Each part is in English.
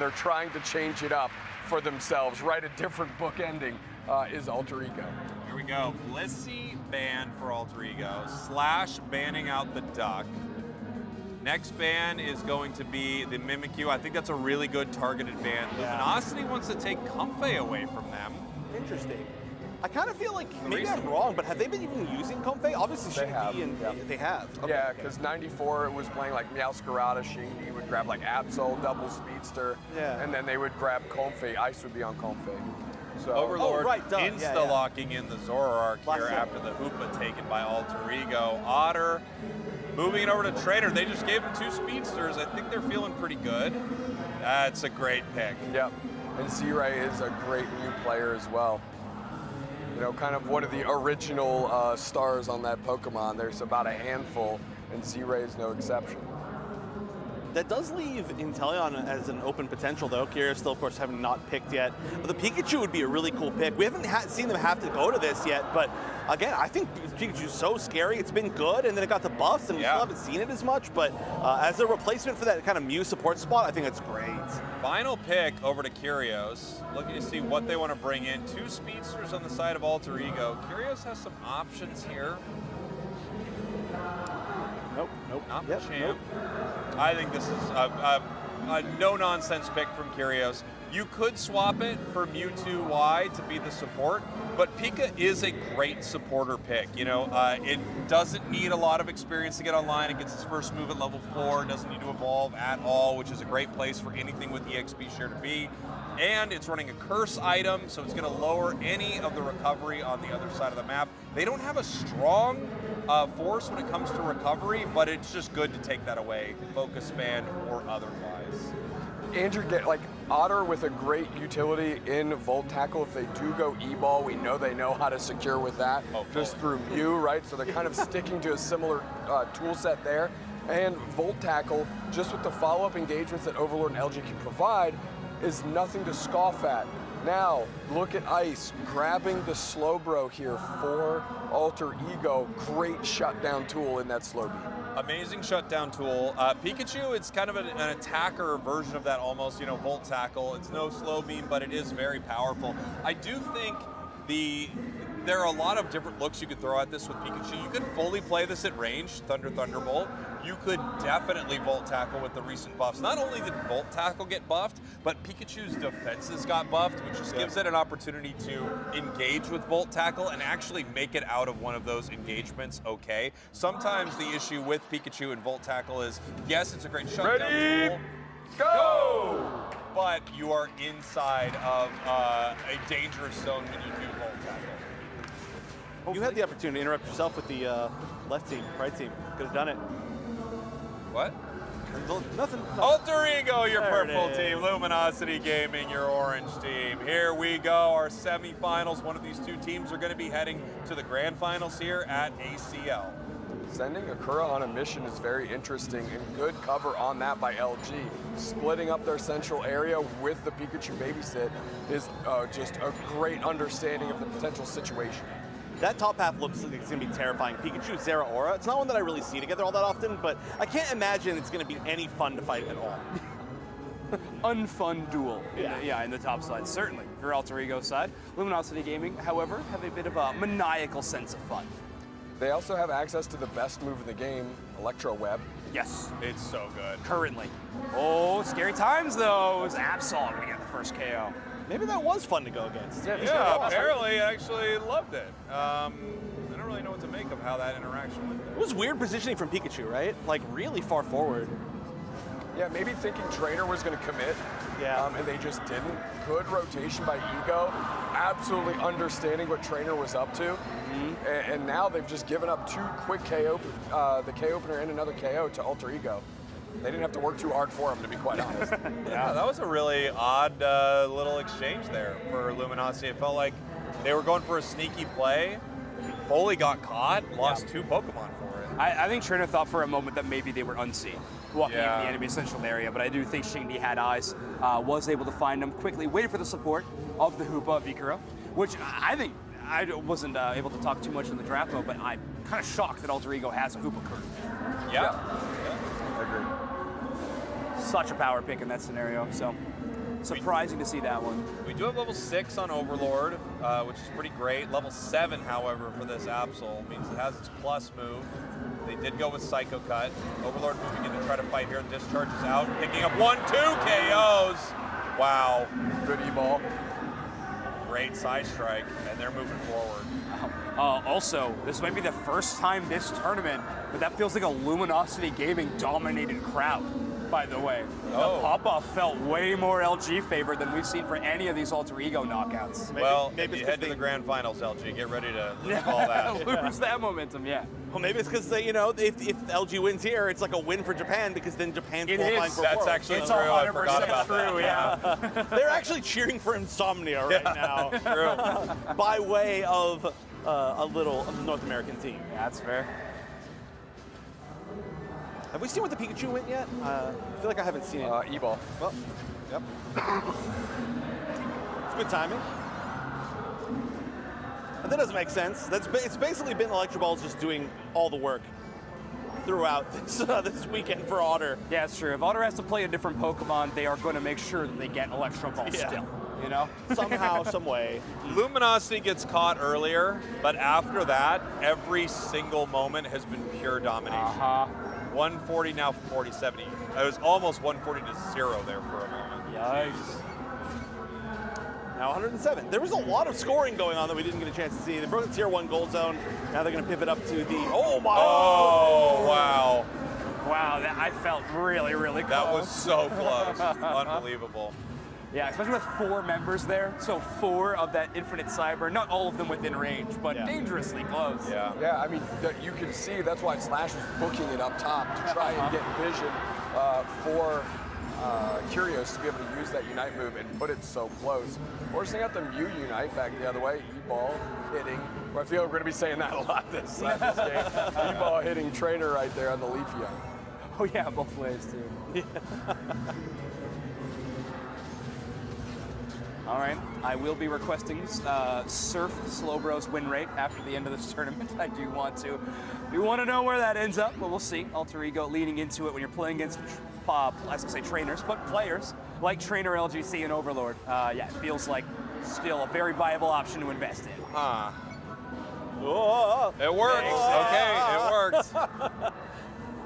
they're trying to change it up for themselves, write a different book ending, is Alter Ego. Here we go. Blissey ban for Alter Ego, Slash banning out the Duck. Next ban is going to be the Mimikyu. I think that's a really good targeted ban. Yeah. Luminosity wants to take Comfey away from them. Interesting. I kind of feel like, maybe I'm wrong, but have they been even using Comfey? Obviously, They have, They have. Okay, yeah, because 94 it was playing like Meowscarada, Shingy would grab like Absol, double speedster, and then they would grab Comfey. Ice would be on Comfey. So Overlord right, insta-locking in the Zoroark here after the Hoopa taken by Alter Ego. Otter moving it over to Trainer. They just gave him 2 speedsters. I think they're feeling pretty good. That's a great pick. Yep, and Z-Ray is a great new player as well. You know, kind of one of the original stars on that Pokemon. There's about a handful, and Z-Ray is no exception. That does leave Inteleon as an open potential, though. Kira still, of course, having not picked yet. But the Pikachu would be a really cool pick. We haven't seen them have to go to this yet, but again, I think Pikachu's so scary. It's been good, and then it got the buffs, and we still haven't seen it as much. But as a replacement for that kind of Mew support spot, I think that's great. Final pick over to Curios. Looking to see what they want to bring in. 2 speedsters on the side of Alter Ego. Curios has some options here. Nope. Not the champ. I think this is a no-nonsense pick from Curios. You could swap it for Mewtwo Y to be the support, but Pika is a great supporter pick. You know, it doesn't need a lot of experience to get online. It gets its first move at level 4. It doesn't need to evolve at all, which is a great place for anything with EXP share to be. And it's running a curse item, so it's going to lower any of the recovery on the other side of the map. They don't have a strong force when it comes to recovery, but it's just good to take that away, focus span or otherwise. Andrew, like Otter with a great utility in Volt Tackle. If they do go E-Ball, we know they know how to secure with that, just through Mew, right? So they're kind of sticking to a similar tool set there. And Volt Tackle, just with the follow-up engagements that Overlord and LG can provide, is nothing to scoff at. Now, look at Ice grabbing the Slowbro here for Alter Ego. Great shutdown tool in that slow beam. Amazing shutdown tool. Pikachu, it's kind of an attacker version of that almost, you know, Volt Tackle. It's no slow beam, but it is very powerful. I do think there are a lot of different looks you could throw at this with Pikachu. You could fully play this at range, Thunderbolt. You could definitely Volt Tackle with the recent buffs. Not only did Volt Tackle get buffed, but Pikachu's defenses got buffed, which just gives it an opportunity to engage with Volt Tackle and actually make it out of one of those engagements okay. Sometimes the issue with Pikachu and Volt Tackle is, yes, it's a great shutdown tool. Go! But you are inside of a dangerous zone when you do Volt Tackle. You had the opportunity to interrupt yourself with the left team, right team. Could have done it. What? Nothing. Alter Ego, your purple team. Luminosity Gaming, your orange team. Here we go, our semifinals. One of these 2 teams are going to be heading to the grand finals here at ACL. Sending Akura on a mission is very interesting, and good cover on that by LG. Splitting up their central area with the Pikachu babysit is just a great understanding of the potential situation. That top half looks like it's going to be terrifying. Pikachu, Zeraora, it's not one that I really see together all that often, but I can't imagine it's going to be any fun to fight at all. Unfun duel in the top side, certainly, for Alter Ego side. Luminosity Gaming, however, have a bit of a maniacal sense of fun. They also have access to the best move in the game, Electro Web. Yes. It's so good. Currently. Oh, scary times, though. It was Absol going to get the first KO. Maybe that was fun to go against. Yeah, apparently I actually loved it. I don't really know what to make of how that interaction went. It was weird positioning from Pikachu, right? Like really far forward. Yeah, maybe thinking Trainer was going to commit, and they just didn't. Good rotation by Ego, absolutely understanding what Trainer was up to. And now they've just given up 2 quick KO, the K opener and another KO to Alter Ego. They didn't have to work too hard for him, to be quite honest. Yeah, that was a really odd little exchange there for Luminosity. It felt like they were going for a sneaky play. Foley got caught, lost 2 Pokemon for it. I think Trainer thought for a moment that maybe they were unseen, walking into the enemy central area, but I do think Shingy had eyes, was able to find them quickly, waited for the support of the Hoopa of Ikura, which I think, I wasn't able to talk too much in the draft mode, but I'm kind of shocked that Alter Ego has a Hoopa curve. Yeah. I agree. such a power pick in that scenario. So surprising to see that one. We do have level 6 on Overlord, which is pretty great. Level 7, however, for this Absol means it has its plus move. They did go with Psycho Cut. Overlord moving in to try to fight here. Discharges out, picking up 1-2 KOs. Wow. Good E-ball. Great side strike, and they're moving forward. Also, this might be the first time this tournament, but that feels like a Luminosity Gaming dominated crowd, by the way. Oh. The pop-off felt way more LG favored than we've seen for any of these alter ego knockouts. Maybe if you head to the grand finals, LG, get ready to lose all that. Lose that momentum, yeah. Well, maybe it's because, you know, if LG wins here, it's like a win for Japan because then Japan's qualifying for That's Worlds. actually It's true. I 100% forgot about true, that. yeah. They're actually cheering for Insomnia right now. True. By way of a little North American team. Yeah, that's fair. Have we seen what the Pikachu went yet? I feel like I haven't seen it. E-ball. Well, yep. It's good timing. And that doesn't make sense. It's basically been Electro Balls just doing all the work throughout this weekend for Otter. Yeah, it's true. If Otter has to play a different Pokemon, they are going to make sure that they get Electro Ball still. You know? Somehow, some way. Luminosity gets caught earlier, but after that, every single moment has been pure domination. 140, now 40-70. It was almost 140 to 0 there for a moment. Yikes. Now 107. There was a lot of scoring going on that we didn't get a chance to see. They broke the tier 1 gold zone. Now they're going to pivot up to the... Oh, my... Oh, wow. Wow, I felt really, really close. That was so close. Unbelievable. Yeah, especially with 4 members there. So 4 of that Infinite Cyber, not all of them within range, but dangerously close. Yeah. Yeah, I mean, you can see that's why Slash was booking it up top to try and get vision for Curios to be able to use that Unite move and put it so close. Forcing out the Mew Unite back the other way, E-ball hitting. Well, I feel we're going to be saying that a lot this game. E-ball hitting Trainer right there on the Leafeon. Oh yeah, both ways too. All right, I will be requesting Surf Slowbro's win rate after the end of this tournament. I do want to know where that ends up, but we'll see. Alter Ego leading into it when you're playing against, I was gonna say trainers, but players like Trainer, LGC, and Overlord. Yeah, it feels like still a very viable option to invest in. Oh, It works. Okay, it works.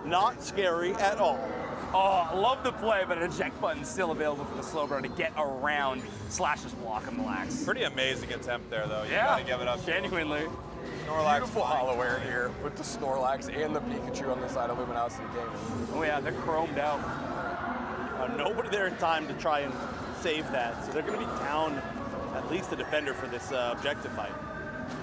not scary at all. Oh, I love the play, but an eject button still available for the Slowbro to get around Slash's block on the Lax. Pretty amazing attempt there, though. You Yeah, gotta give it up. genuinely. Snorlax Beautiful flying. hollow air here with the Snorlax and the Pikachu on the side of Luminosity Gaming. Oh yeah, they're chromed out. Nobody there in time to try and save that, so they're going to be down at least the defender for this objective fight.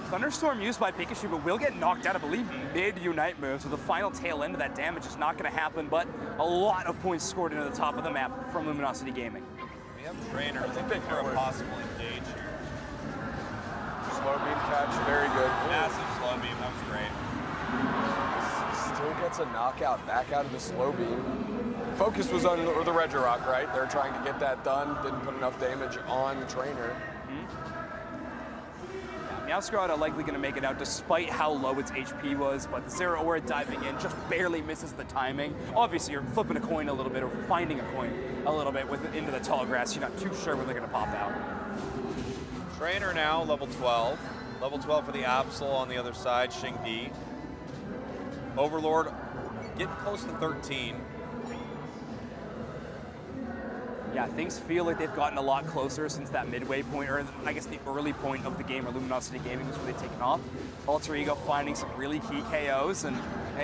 Thunderstorm used by Pikachu, but will get knocked out, I believe, mid-Unite move, so the final tail end of that damage is not going to happen, but a lot of points scored into the top of the map from Luminosity Gaming. We have Trainer. I think they for a possible engage here. Slow beam catch, very good. Massive slow beam. That was great. Still gets a knockout back out of the slow beam. Focus was on the Regirock, right? They're trying to get that done. Didn't put enough damage on Trainer. Meowscarada are likely going to make it out despite how low its HP was, but the Zero Aura diving in just barely misses the timing. Obviously, you're flipping a coin a little bit or finding a coin a little bit into the tall grass. You're not too sure when they're going to pop out. Trainer now, level 12. Level 12 for the Absol on the other side, Xingdi. Overlord getting close to 13. Yeah, things feel like they've gotten a lot closer since that midway point, or I guess the early point of the game where Luminosity Gaming was really taken off. Alter Ego finding some really key KOs, and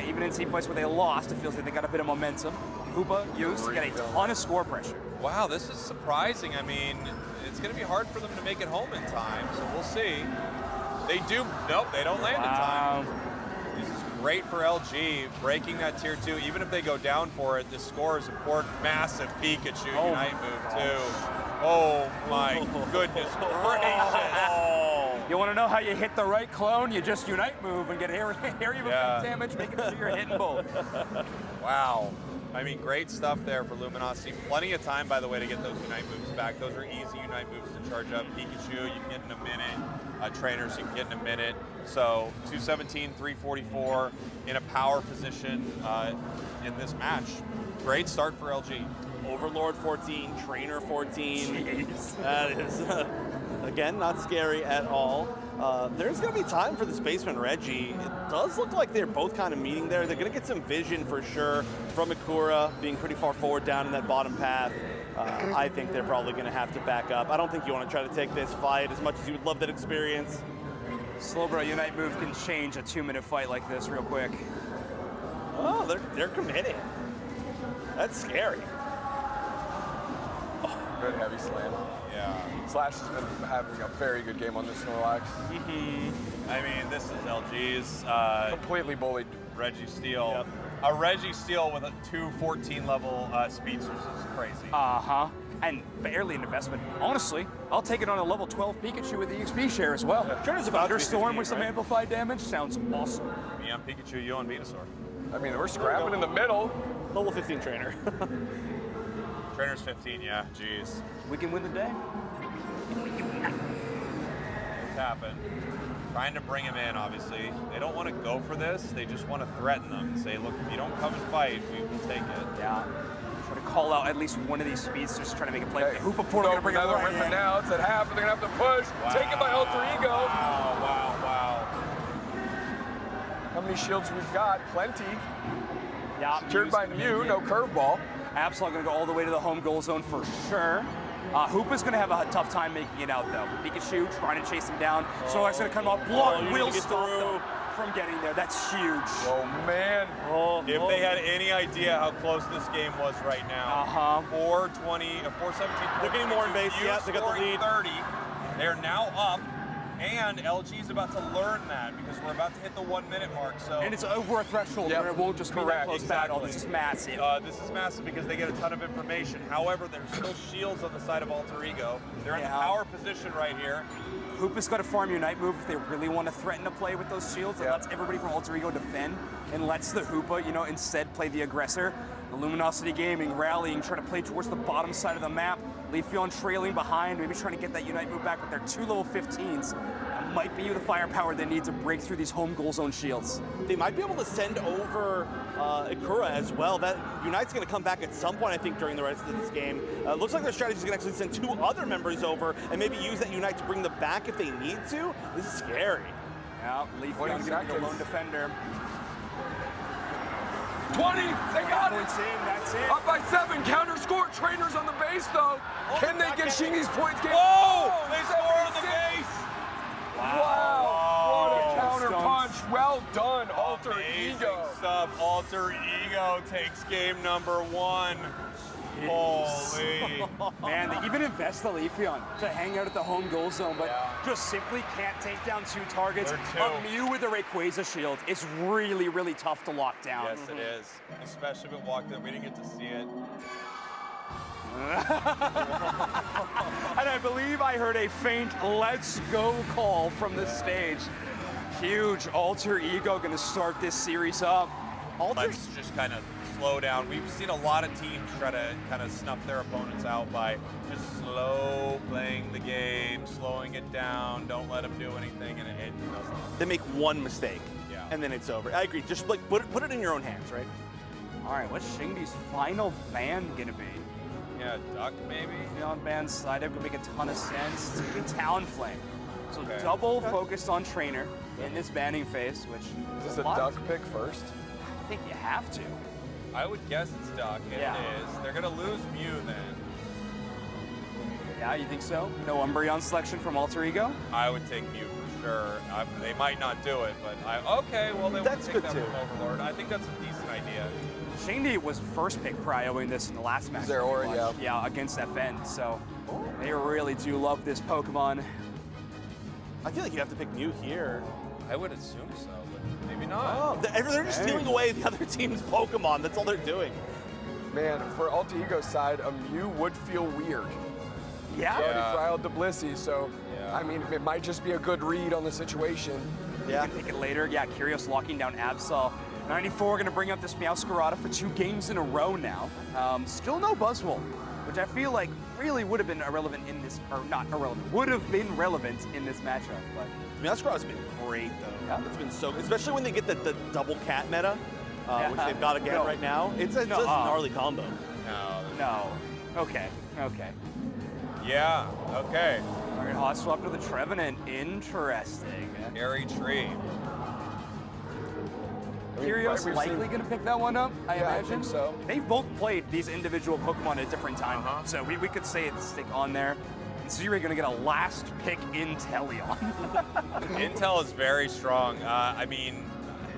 even in team fights where they lost, it feels like they got a bit of momentum. Hoopa used to get a ton of score pressure. Wow, this is surprising. I mean, it's going to be hard for them to make it home in time, so we'll see. They do, nope, they don't land in time. This is great for LG, breaking that tier 2. Even if they go down for it, the score is important. Massive Pikachu Unite move, too. Oh my goodness gracious. You want to know how you hit the right clone? You just Unite move and get area effect damage, making sure you're hitting both. Wow. I mean, great stuff there for Luminosity. Plenty of time, by the way, to get those Unite moves back. Those are easy Unite moves to charge up. Pikachu, you can get in a minute. Trainers, you can get in a minute. So 217, 344 in a power position in this match. Great start for LG. Overlord 14, Trainer 14. Jeez. That is, again, not scary at all. There's going to be time for the Spaceman Reggie. It does look like they're both kind of meeting there. They're going to get some vision for sure from Ikura being pretty far forward down in that bottom path. I think they're probably going to have to back up. I don't think you want to try to take this fight as much as you would love that experience. Slowbro Unite move can change a 2-minute fight like this real quick. Oh, they're committing. That's scary. Good heavy slam. Yeah. Slash has been having a very good game on this Snorlax. I mean, this is LG's Completely bullied. Reggie Steele. Yep. A Reggie Steele with a 214 level speedsters is crazy. Uh-huh. And barely an investment. Honestly, I'll take it on a level 12 Pikachu with the XP share as well. Trainer's about to be Thunderstorm 15, with some right? amplified damage sounds awesome. Me on Pikachu, you on Venusaur. I mean, we're scrapping in the middle. Level 15 Trainer. Trainer's 15, yeah, jeez. We can win the day. It's happened. Trying to bring him in, obviously. They don't want to go for this. They just want to threaten them and say, look, if you don't come and fight, we will take it. Yeah. Try to call out at least one of these speedsters trying to make a play. Okay. Hoopa Portal gonna bring it another right rip it in. now. It's at half, and they're gonna have to push. Take it by Alter Ego. Wow. How many shields we've got? Plenty. Yeah. Secured Mew's by gonna Mew, make no it. curveball. Absol gonna go all the way to the home goal zone for sure. Hoopa's gonna have a tough time making it out though. Pikachu trying to chase him down. Snorlax gonna come up, block, you need will to get stop through. them from getting there. That's huge. Oh man. If they had any idea how close this game was right now, 4:20, 4:17. They're getting more in base, Mew yeah, they got the scoring lead. 30. They're now up, and LG's about to learn that because we're about to hit the 1 minute mark. So And it's over a threshold Yep. where it won't just be that Correct. close battle. This is massive. this is massive because they get a ton of information. However, there's still shields on the side of Alter Ego. They're in the Yeah. power position right here. Hoopa's got to farm Unite move if they really want to threaten to play with those shields. It Yeah. lets everybody from Alter Ego defend and lets the Hoopa, instead play the aggressor. The Luminosity Gaming rallying, trying to play towards the bottom side of the map. Leafeon trailing behind, maybe trying to get that Unite move back with their 2 level 15s. That might be the firepower they need to break through these home goal zone shields. They might be able to send over Ikura as well. That Unite's going to come back at some point, I think, during the rest of this game. Looks like their strategy is going to actually send 2 other members over and maybe use that Unite to bring them back if they need to. This is scary. Yeah, Leafeon 20 going to be the seconds. lone defender. 20. They got it. Points in, that's it. Up by 7. Counter score. Trainers on the base though. Can they get Shingy's points? Oh, they score on the 76. base. Wow. What a counter Stunts. punch. Well done, Alter Amazing Ego. stuff. Alter Ego takes game number 1. Holy. Man, they even invest the Leafeon to hang out at the home goal zone, but Yeah. just simply can't take down 2 targets. They're A two. Mew with a Rayquaza shield is really, really tough to lock down. Yes, it is. Especially if it walked in. We didn't get to see it. And I believe I heard a faint "let's go" call from the stage. Huge Alter Ego gonna start this series up. Let's just kind of slow down. We've seen a lot of teams try to kind of snuff their opponents out by just slow playing the game, slowing it down, don't let them do anything, and it doesn't. They make one mistake, Yeah. and then it's over. I agree. Just like put it in your own hands, right? All right, what's Shingy's final ban gonna be? Yeah, duck maybe? Beyond ban side up could make a ton of sense. It's gonna be Talonflame. So Okay. double focused on Trainer in this banning phase, which Is this a lot duck of- pick first? I think you have to. I would guess it's duck, and Yeah. it is. They're gonna lose Mew then. Yeah, you think so? No Umbreon selection from Alter Ego? I would take Mew for sure. They might not do it, but okay, well they That's would take good that too. from Overlord. I think that's a decent idea. Shindy was first pick prioing this in the last match. There, or, we watched. Yeah, against FN. So they really do love this Pokemon. I feel like you have to pick Mew here. I would assume so, but maybe not. Oh, they're just stealing away the other team's Pokemon. That's all they're doing. Man, for Alter Ego's side, a Mew would feel weird. Yeah. He already Yeah. trialed the Blissey, so Yeah. I mean, it might just be a good read on the situation. Yeah. You can pick it later. Yeah, Curious locking down Absol. 94 gonna bring up this Meowscarada for 2 games in a row now. Still no Buzzwole, which I feel like really would have been irrelevant in this, or not irrelevant, would have been relevant in this matchup. But Meowscarada's been great though. Yeah. It's been so, especially when they get the double cat meta, which they've got again No. right now. It's a No, gnarly combo. No, No. Okay. Okay. Yeah, okay. All right, hot swap to the Trevenant. Interesting. Scary tree. Curios we've likely seen- going to pick that one up, I Yeah, I imagine. think so. They've both played these individual Pokemon at different times, so we could say it's stick on there. And so you're going to get a last pick Inteleon. Intel is very strong. I mean,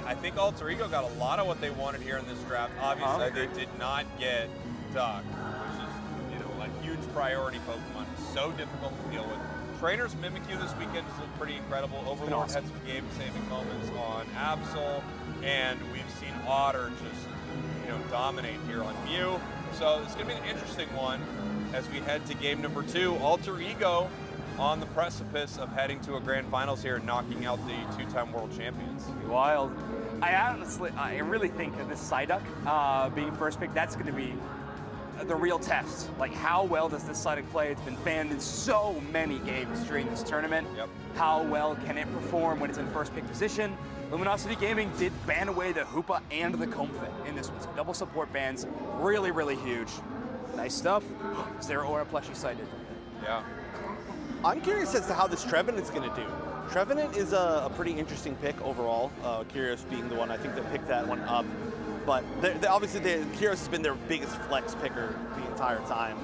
I think Alter Ego got a lot of what they wanted here in this draft. Obviously, they did not get Duck, which is a huge priority Pokemon. So difficult to deal with. Trainer's Mimikyu this weekend has looked pretty incredible. Overlord awesome. had some game-saving moments on Absol, and we've seen Otter just dominate here on Mew. So it's going to be an interesting one as we head to game number 2. Alter Ego on the precipice of heading to a grand finals here and knocking out the 2-time world champions. Wild. I really think that this Psyduck being first pick, that's going to be the real test. Like, how well does this Psyduck play? It's been banned in so many games during this tournament. Yep. How well can it perform when it's in first pick position? Luminosity Gaming did ban away the Hoopa and the Comfit in this one. So double support bans, really, really huge. Nice stuff. Zero Aura plushie sighted. Yeah. I'm curious as to how this Trevenant's going to do. Trevenant is a pretty interesting pick overall. Curios being the one I think that picked that one up. But obviously, Kyros has been their biggest flex picker the entire time.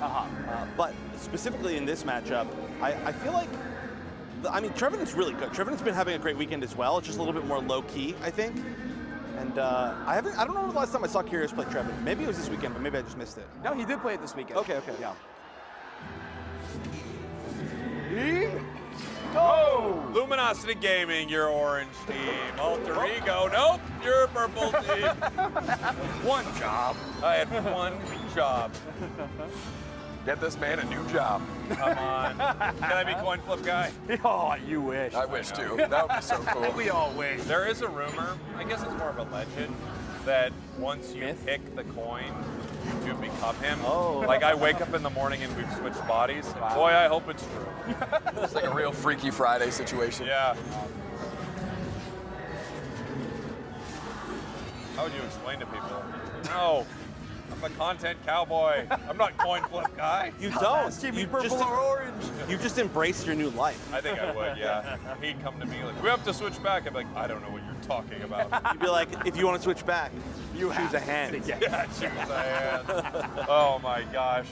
But specifically in this matchup, I feel like, Trevenant's really good. Trevenant's been having a great weekend as well. It's just a little bit more low key, I think. And I don't know the last time I saw Kyros play Trevenant. Maybe it was this weekend, but maybe I just missed it. No, he did play it this weekend. Okay. Yeah. Oh! Luminosity Gaming, your orange team. Alter Ego, nope, your purple team. One job. I had one job. Get this man a new job. Come on. Can I be coin flip guy? Oh, you wish. I wish too. That would be so cool. We all wish. There is a rumor, I guess it's more of a legend, that once you Myth? pick the coin, you do become him. Oh. Like I wake up in the morning and we've switched bodies. Boy, I hope it's true. It's like a real Freaky Friday situation. Yeah. How would you explain to people? No, I'm a content cowboy. I'm not coin flip guy. You don't. Give me You purple just, or orange. you just embraced your new life. I think I would, yeah. He'd come to me like, we have to switch back. I'd be like, I don't know what you're talking about. You'd be like, if you want to switch back, you choose a hand. Yeah, choose a hand. Oh my gosh.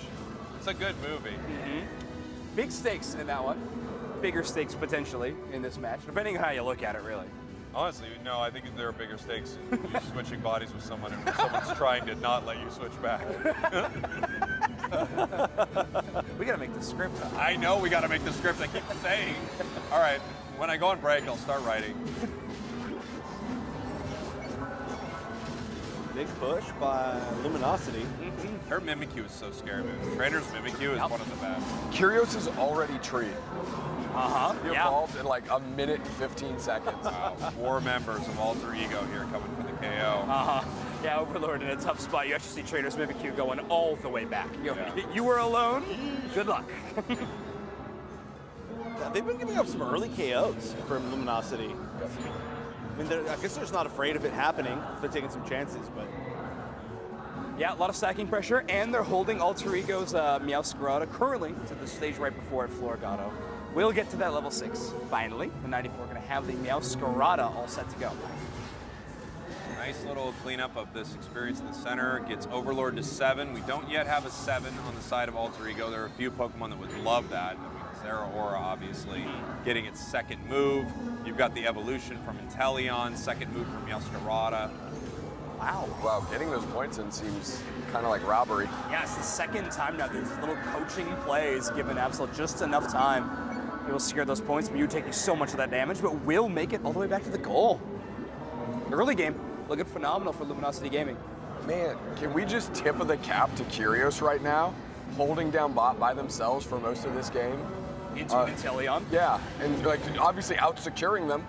It's a good movie. Big stakes in that one. Bigger stakes potentially in this match, depending on how you look at it, really. Honestly, no, I think there are bigger stakes in you switching bodies with someone and someone's trying to not let you switch back. We gotta make the script up. I know we gotta make the script, I keep saying. All right, when I go on break, I'll start writing. Big push by Luminosity. Her Mimikyu is so scary, man. Trainer's Mimikyu is one of the best. Curios is already treed. He Yeah. evolved in like a minute and 15 seconds. Wow, 4 members of Alter Ego here coming for the KO. Yeah, Overlord in a tough spot. You actually see Trader's Mimikyu going all the way back. Yeah. You were alone. Good luck. They've been giving up some early KOs from Luminosity. I mean, I guess they're just not afraid of it happening. They're taking some chances, but Yeah, a lot of stacking pressure, and they're holding Alter Ego's Meowscarada currently to the stage right before it, Floragato. We'll get to that level 6, finally. The 94 going to have the Meowscarada all set to go. Nice little cleanup of this experience in the center. Gets Overlord to 7. We don't yet have a 7 on the side of Alter Ego. There are a few Pokemon that would love that. I mean, Zeraora, obviously, getting its second move. You've got the evolution from Inteleon, second move from Meowscarada. Wow, getting those points in seems kind of like robbery. Yeah, it's the second time now these little coaching plays given Absol just enough time. He will secure those points, but you taking so much of that damage, but will make it all the way back to the goal. Early game, looking phenomenal for Luminosity Gaming. Man, can we just tip of the cap to Curios right now? Holding down bot by themselves for most of this game. Into Inteleon. Yeah, and like obviously out securing them.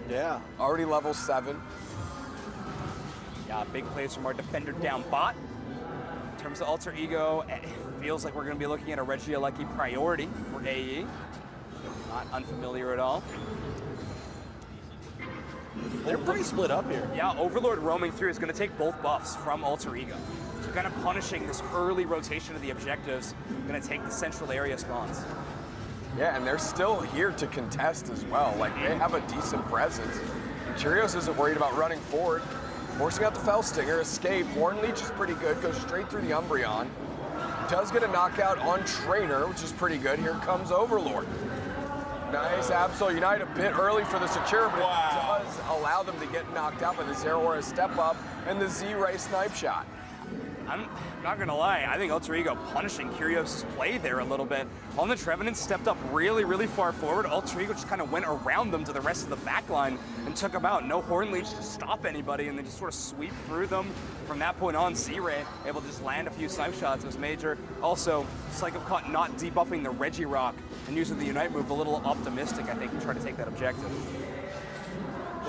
yeah. Already level 7. Yeah, big plays from our defender down bot. In terms of Alter Ego, it feels like we're going to be looking at a Regieleki priority for AE. Not unfamiliar at all. They're pretty split up here. Yeah, Overlord roaming through is going to take both buffs from Alter Ego. So kind of punishing this early rotation of the objectives, going to take the central area spawns. Yeah, and they're still here to contest as well. Like, they have a decent presence. And Curios isn't worried about running forward. Forcing out the Fell Stinger, escape. Horn Leech is pretty good, goes straight through the Umbreon. Does get a knockout on Trainer, which is pretty good. Here comes Overlord. Nice Absol Unite, a bit early for the secure, but it does allow them to get knocked out by the Zero Aura step up and the Z-Ray snipe shot. I'm not gonna lie, I think Alter Ego punishing Curios' play there a little bit. On the Trevenant stepped up really, really far forward. Alter Ego just kind of went around them to the rest of the back line and took them out. No Horn Leech to stop anybody, and they just sort of sweep through them. From that point on, Z-Ray able to just land a few snipe shots was major. Also, Psychocott not debuffing the Regirock and using the Unite move a little optimistic, I think, to try to take that objective.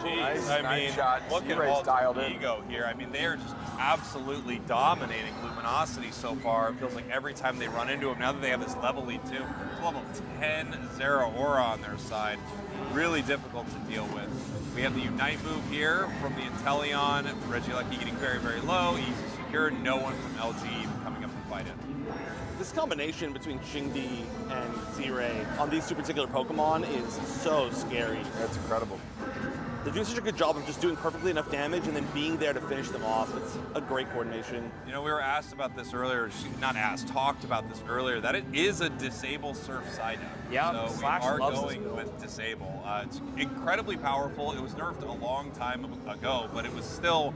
Jeez, Nice shot. look at Alter Ego here. I mean, they are just absolutely dominating Luminosity so far. It feels like every time they run into them, now that they have this level lead too, it's level 10 Zero Aura on their side. Really difficult to deal with. We have the Unite move here from the Inteleon. Regieleki getting very, very low. Easy secure. No one from LG even coming up to fight it. This combination between Xingdi and Z-Ray on these two particular Pokemon is so scary. That's incredible. They do such a good job of just doing perfectly enough damage and then being there to finish them off. It's a great coordination. You know, we were asked about this earlier, not asked, talked about this earlier, that it is a disable surf side up. Yeah, so we Slash are loves going this with disable. It's incredibly powerful. It was nerfed a long time ago, but it was still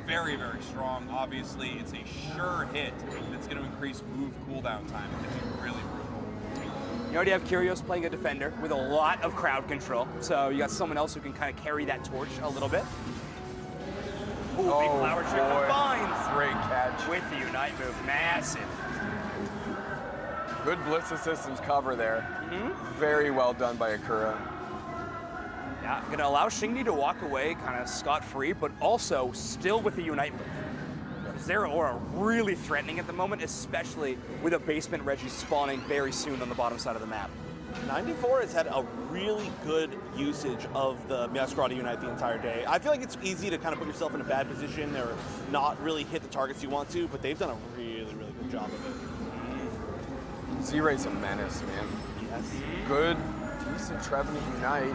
very, very strong. Obviously, it's a sure hit that's going to increase move cooldown time. It's really brutal. You already have Curios playing a defender with a lot of crowd control, so you got someone else who can kind of carry that torch a little bit. Ooh, big flower trick combines. Great catch. With the Unite move, massive. Good Blitz Systems cover there. Very well done by Akura. Yeah, gonna allow Xingdi to walk away kind of scot-free, but also still with the Unite move. Zero Aura really threatening at the moment, especially with a basement Reggie spawning very soon on the bottom side of the map. 94 has had a really good usage of the Meowscarada Unite the entire day. I feel like it's easy to kind of put yourself in a bad position or not really hit the targets you want to, but they've done a really, really good job of it. Z-Ray's a menace, man. Yes. Good, decent Trevenant Unite.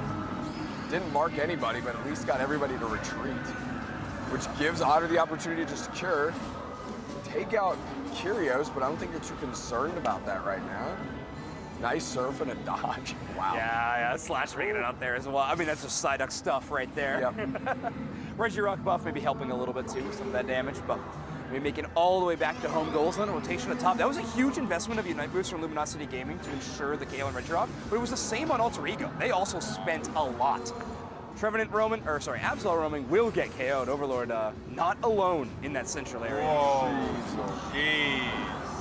Didn't mark anybody, but at least got everybody to retreat, which gives Otter the opportunity to just secure, take out Curios, but I don't think you're too concerned about that right now. Nice surf and a dodge. Wow. Yeah, Slash bringing it up there as well. I mean, that's just Psyduck stuff right there. Yep. Regirock buff maybe helping a little bit too with some of that damage, but we make it all the way back to home goals on a rotation atop. That was a huge investment of Unite boost from Luminosity Gaming to ensure the KO and Regirock, but it was the same on Alter Ego. They also spent a lot. Trevenant roaming, or sorry, Absol roaming will get KO'd. Overlord not alone in that central area. Whoa, jeez.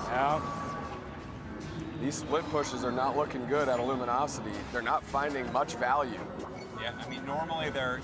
Yeah. These split pushes are not looking good out of Luminosity. They're not finding much value. Yeah, I mean, normally they're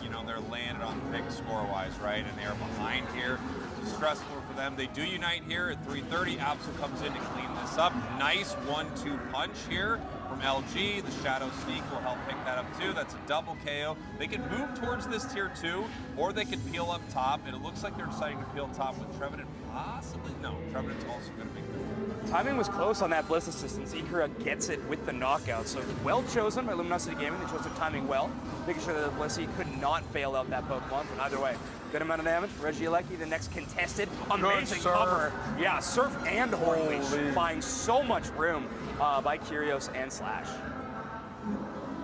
landed on thick score-wise, right? And they are behind here. It's stressful for them. They do Unite here at 3:30. Absol comes in to clean this up. Nice 1-2 punch here from LG. The Shadow Sneak will help pick that up too. That's a double KO. They can move towards this tier 2, or they can peel up top. And it looks like they're deciding to peel top with Trevenant possibly. No, Trevenant's also going to make the Timing was close on that Bliss Assistance. Ikura gets it with the knockout, so well chosen by Luminosity Gaming. They chose their timing well, making sure that the Blissey could not bail out that Pokemon, but either way, good amount of damage. Regieleki, the next contested, amazing cover. Yeah, Surf and Horn Leech, buying so much room by Curios and Slash.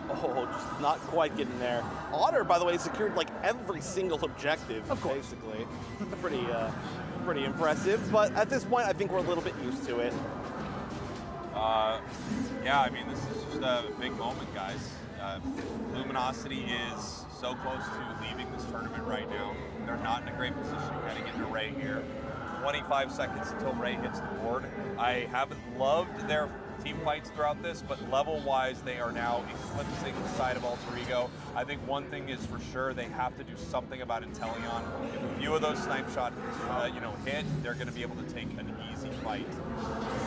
Oh, just not quite getting there. Otter, by the way, secured like every single objective, of course. Basically. Pretty impressive, but at this point, I think we're a little bit used to it. Yeah, I mean, this is just a big moment, guys. Luminosity is so close to leaving this tournament right now. They're not in a great position heading into Ray here. 25 seconds until Ray hits the board. I haven't loved their team fights throughout this, but level-wise, they are now eclipsing the side of Alter Ego. I think one thing is for sure, they have to do something about Inteleon. If a few of those snipe shots, hit, they're going to be able to take an easy fight.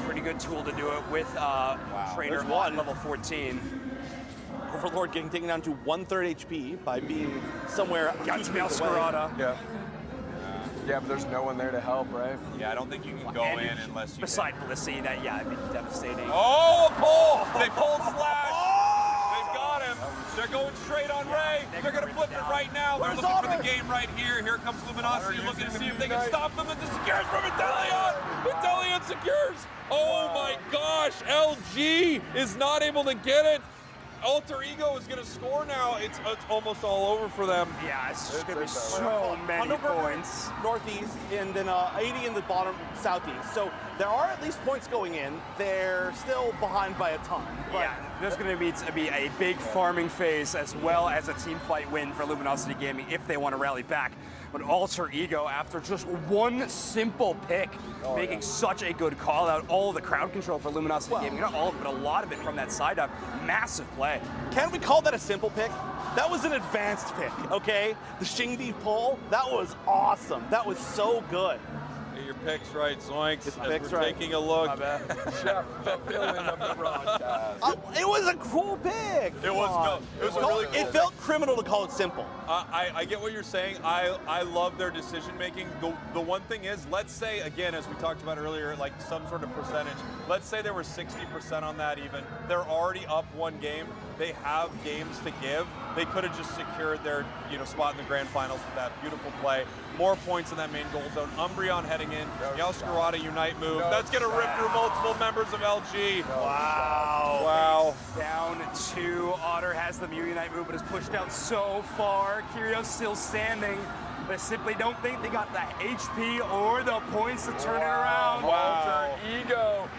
Pretty good tool to do it with Trainer on level 14. Overlord getting taken down to 1/3 HP by being somewhere. Got Meowscarada. Yeah. Yeah, but there's no one there to help, right? Yeah, I don't think you can go in unless you Beside Felicity, that, yeah, it'd be devastating. Oh, a pull! They pulled Slash! They've got him! They're going straight on Ray! They're gonna flip it right now! They're looking for the game right here. Here comes Luminosity looking to see if they can stop them. And the secures from Inteleon! Inteleon secures! Oh my gosh! LG is not able to get it! Alter Ego is going to score now. It's almost all over for them. Yeah, it's just going to be so many points. Northeast, and then 80 in the bottom southeast. So there are at least points going in. They're still behind by a ton. But yeah, there's going to be a big farming phase as well as a team fight win for Luminosity Gaming if they want to rally back. But Alter Ego, after just one simple pick, making such a good call out, all the crowd control for Luminosity Gaming, not all of it, but a lot of it from that side up, massive play. Can we call that a simple pick? That was an advanced pick, okay? The Shingdi pull, that was awesome. That was so good. Get your picks right, Zoinks. Get the As picks we're right. taking a look. Chef, the villain of the broadcast. It was a cool pick. It was good. It was a really cool. It felt criminal to call it simple. I get what you're saying. I love their decision making. The one thing is, let's say, again, as we talked about earlier, like some sort of percentage, let's say there were 60% on that even. They're already up one game. They have games to give. They could have just secured their spot in the grand finals with that beautiful play. More points in that main goal zone. Umbreon heading in. Yelskirada Unite move. That's going to rip through multiple members of LG. Wow. Wow. Down 2. Otter has the Mew Unite move, but is pushed out so far. Kirio's still standing. They simply don't think they got the HP or the points to turn it around. Alter Ego.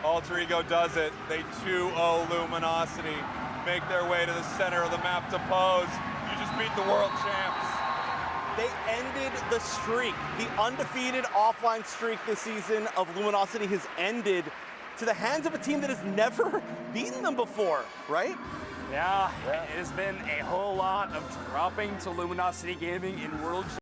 Alter Ego does it. They 2-0 Luminosity. Make their way to the center of the map to pose. You just beat the world champs. They ended the streak. The undefeated offline streak this season of Luminosity has ended to the hands of a team that has never beaten them before, right? Yeah, it has been a whole lot of dropping to Luminosity Gaming in World